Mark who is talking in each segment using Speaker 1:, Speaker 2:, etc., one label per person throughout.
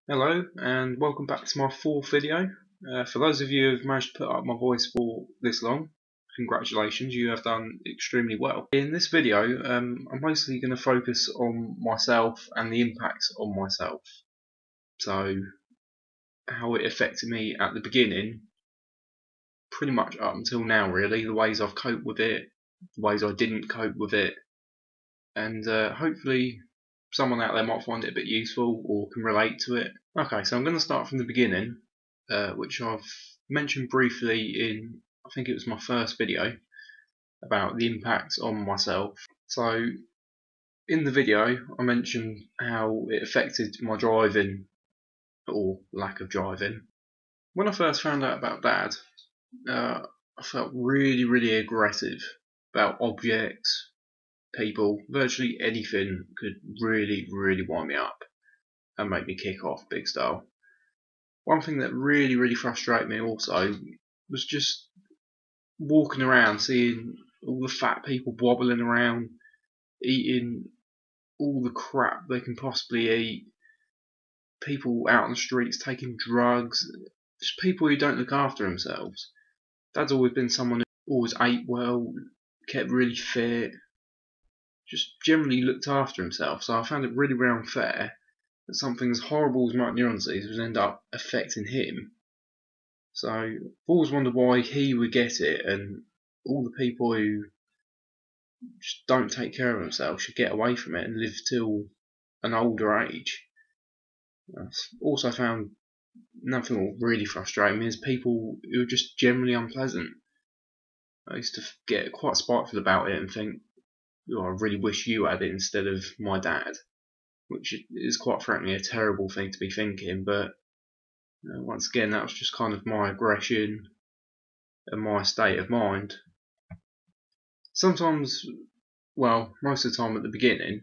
Speaker 1: Hello and welcome back to my fourth video. For those of you who have managed to put up my voice for this long, congratulations, you have done extremely well. In this video, I'm mostly going to focus on myself and the impacts on myself. So, how it affected me at the beginning, pretty much up until now really, the ways I've coped with it, the ways I didn't cope with it, and hopefully someone out there might find it a bit useful or can relate to it. Okay, so I'm going to start from the beginning, which I've mentioned briefly in, I think it was my first video, about the impacts on myself. So in the video I mentioned how it affected my driving, or lack of driving. When I first found out about Dad, I felt really aggressive about objects, people, virtually anything could really wind me up and make me kick off big style. One thing that really frustrated me also was just walking around, seeing all the fat people wobbling around, eating all the crap they can possibly eat, people out on the streets taking drugs, just people who don't look after themselves. Dad's always been someone who always ate well, kept really fit, just generally looked after himself, so I found it really unfair that something as horrible as Neuron disease would end up affecting him. So I've always wondered why he would get it, and all the people who just don't take care of themselves should get away from it and live till an older age. I've also found nothing that really frustrating me is people who are just generally unpleasant. I used to get quite spiteful about it and think, oh, I really wish you had it instead of my dad, which is quite frankly a terrible thing to be thinking, but once again that was just kind of my aggression and my state of mind. Sometimes, well, most of the time at the beginning,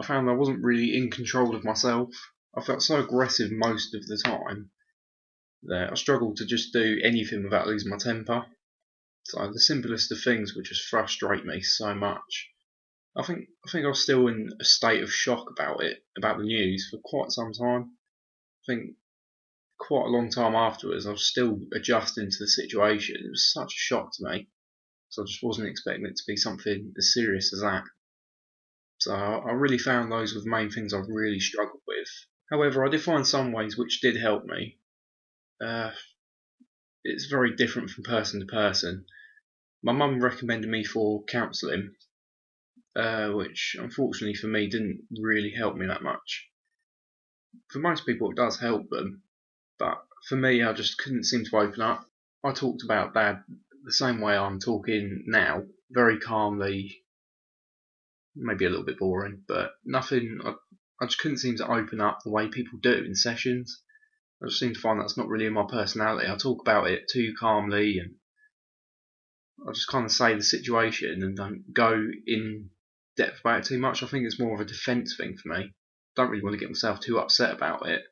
Speaker 1: I found I wasn't really in control of myself. I felt so aggressive most of the time that I struggled to just do anything without losing my temper. So the simplest of things would just frustrate me so much. I think I was still in a state of shock about it, about the news, for quite some time. I think quite a long time afterwards I was still adjusting to the situation. It was such a shock to me, so I just wasn't expecting it to be something as serious as that. So I really found those were the main things I've really struggled with. However, I did find some ways which did help me. It's very different from person to person. My mum recommended me for counselling, which unfortunately for me didn't really help me that much. For most people it does help them, but for me I just couldn't seem to open up. I talked about Dad the same way I'm talking now, very calmly, maybe a little bit boring, but nothing. I just couldn't seem to open up the way people do in sessions. I just seem to find that's not really in my personality. I talk about it too calmly, and I just kind of say the situation and don't go in depth about it too much. I think it's more of a defence thing for me. I don't really want to get myself too upset about it,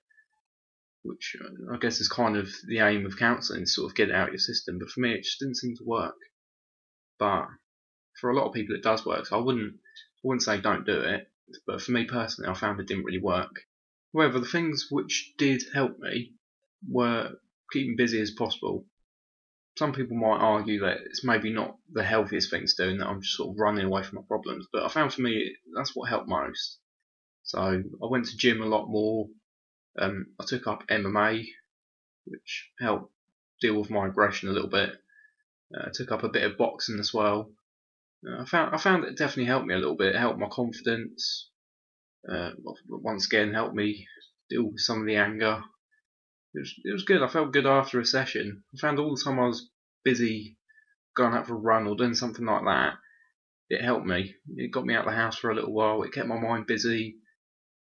Speaker 1: which I guess is kind of the aim of counselling, to sort of get it out of your system. But for me, it just didn't seem to work. But for a lot of people, it does work. So I wouldn't say don't do it. But for me personally, I found it didn't really work. However, the things which did help me were keeping busy as possible. Some people might argue that it's maybe not the healthiest thing to do and that I'm just sort of running away from my problems, but I found for me that's what helped most. So I went to gym a lot more. I took up MMA, which helped deal with my aggression a little bit. I took up a bit of boxing as well. I found it definitely helped me a little bit. It helped my confidence. Once again, helped me deal with some of the anger. It was good. I felt good after a session. I found all the time I was busy going out for a run or doing something like that, it helped me. It got me out of the house for a little while. It kept my mind busy,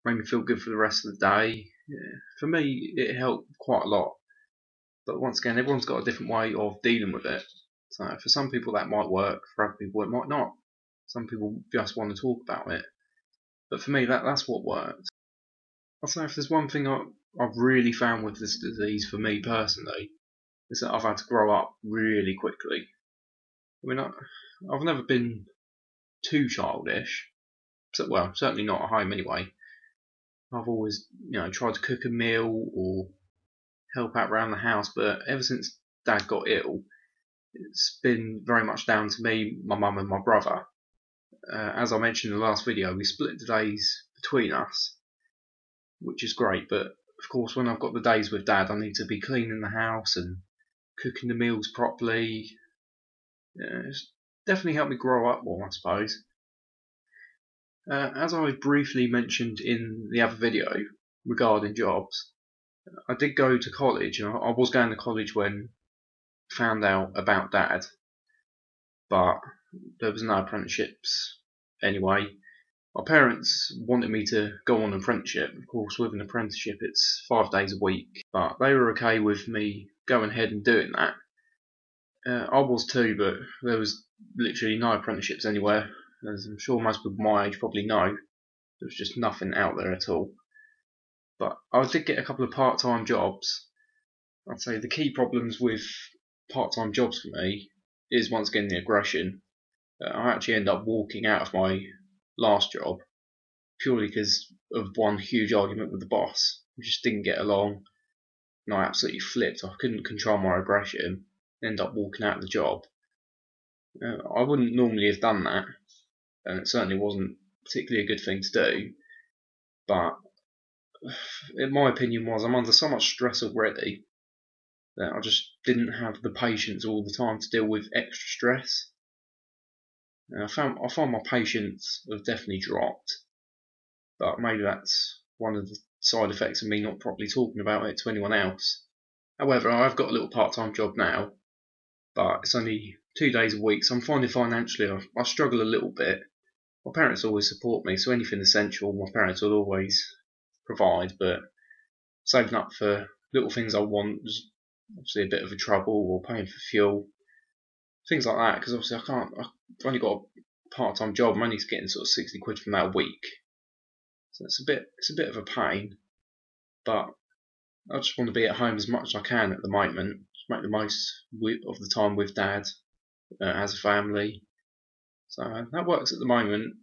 Speaker 1: made me feel good for the rest of the day. Yeah, for me, it helped quite a lot. But once again, everyone's got a different way of dealing with it. So for some people that might work, for other people it might not. Some people just want to talk about it. But for me, that's what works. I'll say if there's one thing I've really found with this disease for me personally, is that I've had to grow up really quickly. I mean, I've never been too childish, well, certainly not at home anyway, I've always, tried to cook a meal or help out around the house, but ever since Dad got ill, it's been very much down to me, my mum and my brother. As I mentioned in the last video, we split the days between us, which is great, but of course when I've got the days with Dad, I need to be cleaning the house and cooking the meals properly. It's definitely helped me grow up more, I suppose. As I briefly mentioned in the other video regarding jobs, I did go to college, and I was going to college when I found out about Dad, but there was no apprenticeships anyway. My parents wanted me to go on an apprenticeship. Of course, with an apprenticeship, it's 5 days a week, but they were okay with me going ahead and doing that. I was too, but there was literally no apprenticeships anywhere. As I'm sure most people my age probably know, there was just nothing out there at all. But I did get a couple of part-time jobs. I'd say the key problems with part-time jobs for me is once again the aggression. I actually ended up walking out of my last job purely because of one huge argument with the boss. We just didn't get along, and I absolutely flipped. I couldn't control my aggression, ended up walking out of the job. I wouldn't normally have done that, and it certainly wasn't particularly a good thing to do, but in my opinion was I'm under so much stress already that I just didn't have the patience all the time to deal with extra stress. And I find my patience have definitely dropped, but maybe that's one of the side effects of me not properly talking about it to anyone else. However, I've got a little part-time job now, but it's only 2 days a week, so I'm finding financially I struggle a little bit. My parents always support me, so anything essential my parents will always provide, but saving up for little things I want is obviously a bit of a trouble, or paying for fuel, things like that, because obviously I've only got a part-time job. I'm only getting sort of 60 quid from that a week, so it's a bit of a pain, but I just want to be at home as much as I can at the moment, just make the most of the time with Dad as a family. So that works at the moment.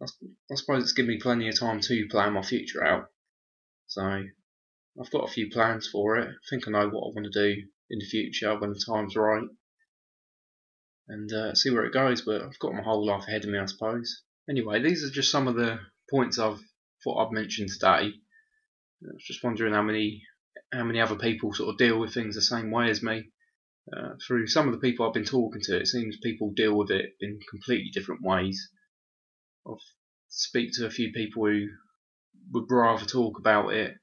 Speaker 1: I suppose it's given me plenty of time to plan my future out, so I've got a few plans for it. I think I know what I want to do in the future when the time's right, and see where it goes, but I've got my whole life ahead of me, I suppose. Anyway, these are just some of the points I've thought I'd mention today. I was just wondering how many other people sort of deal with things the same way as me. Through some of the people I've been talking to, it seems people deal with it in completely different ways. I've speak to a few people who would rather talk about it. I've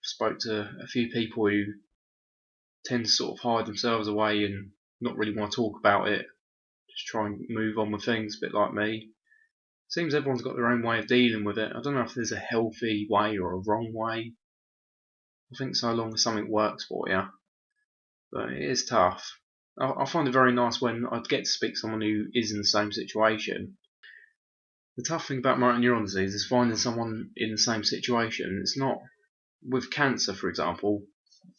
Speaker 1: spoke to a few people who tend to sort of hide themselves away and not really want to talk about it, just try and move on with things, a bit like me. Seems everyone's got their own way of dealing with it. I don't know if there's a healthy way or a wrong way. I think so long as something works for you, but it is tough. I find it very nice when I get to speak to someone who is in the same situation. The tough thing about motor neuron disease is finding someone in the same situation. It's not with cancer, for example.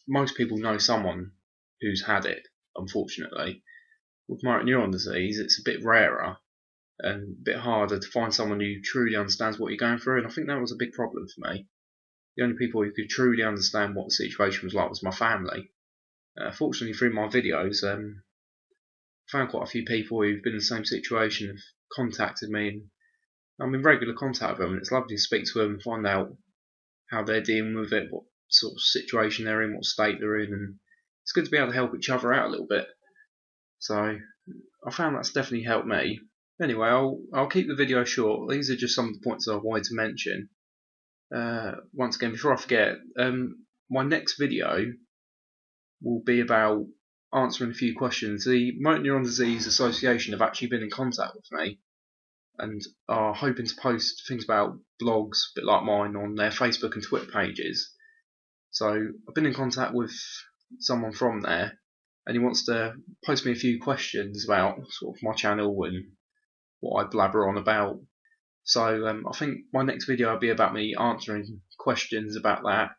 Speaker 1: Most people know someone who's had it, unfortunately. With motor neuron disease, it's a bit rarer and a bit harder to find someone who truly understands what you're going through, and I think that was a big problem for me. The only people who could truly understand what the situation was like was my family. Fortunately, through my videos, I found quite a few people who've been in the same situation have contacted me, and I'm in regular contact with them, and it's lovely to speak to them and find out how they're dealing with it, what sort of situation they're in, what state they're in, and it's good to be able to help each other out a little bit. So I found that's definitely helped me. Anyway, I'll keep the video short. These are just some of the points that I wanted to mention. Once again, before I forget, my next video will be about answering a few questions. The Motor Neuron Disease Association have actually been in contact with me and are hoping to post things about blogs, a bit like mine, on their Facebook and Twitter pages. So I've been in contact with someone from there, and he wants to post me a few questions about sort of my channel and what I blabber on about. So I think my next video will be about me answering questions about that.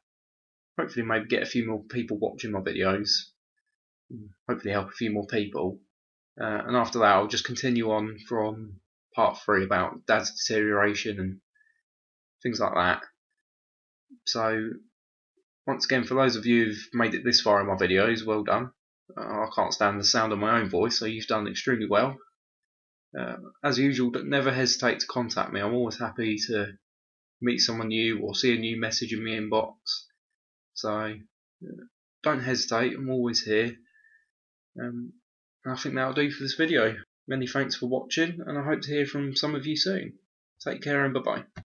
Speaker 1: Hopefully maybe get a few more people watching my videos. Hopefully help a few more people. And after that I'll just continue on from part 3 about Dad's deterioration and things like that. So once again, for those of you who've made it this far in my videos, well done. I can't stand the sound of my own voice, so you've done extremely well. As usual, never hesitate to contact me. I'm always happy to meet someone new or see a new message in my inbox. So don't hesitate, I'm always here. I think that'll do for this video. Many thanks for watching, and I hope to hear from some of you soon. Take care and bye bye.